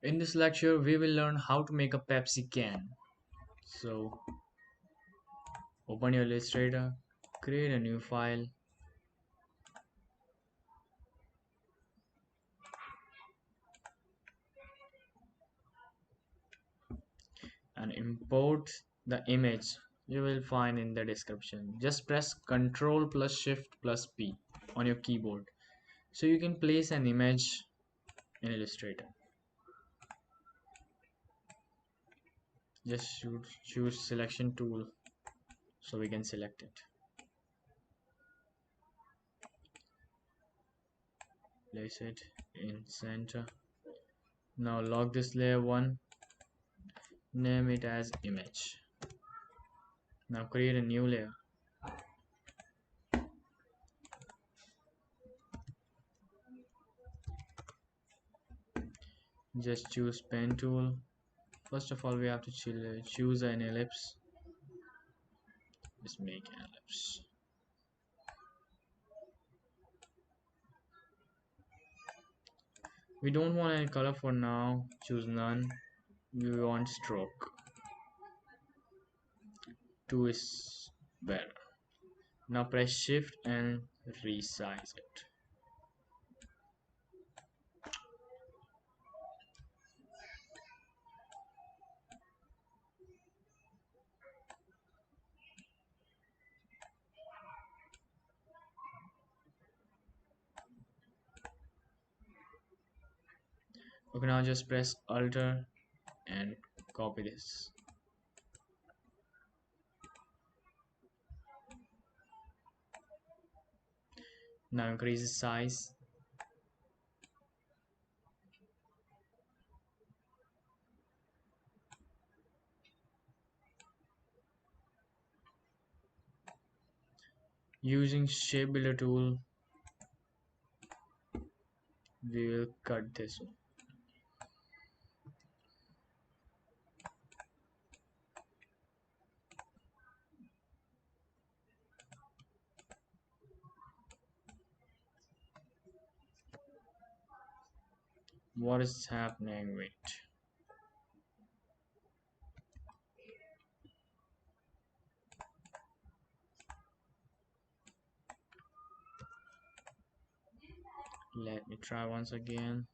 In this lecture, we will learn how to make a Pepsi can. So, open your Illustrator, create a new file, and import the image you will find in the description. Just press Ctrl plus Shift plus P on your keyboard so you can place an image in Illustrator. Just choose selection tool so we can select it. Place it in center. Now lock this layer 1, name it as image. Now create a new layer. Just choose pen tool. First of all, we have to choose an ellipse. Just make an ellipse. We don't want any color for now. Choose none. We want stroke. 2 is better. Now press shift and resize it. Okay, now just press Alt and copy this. Now increase the size. Using shape builder tool, we will cut this one. What is happening? Wait. Let me try once again.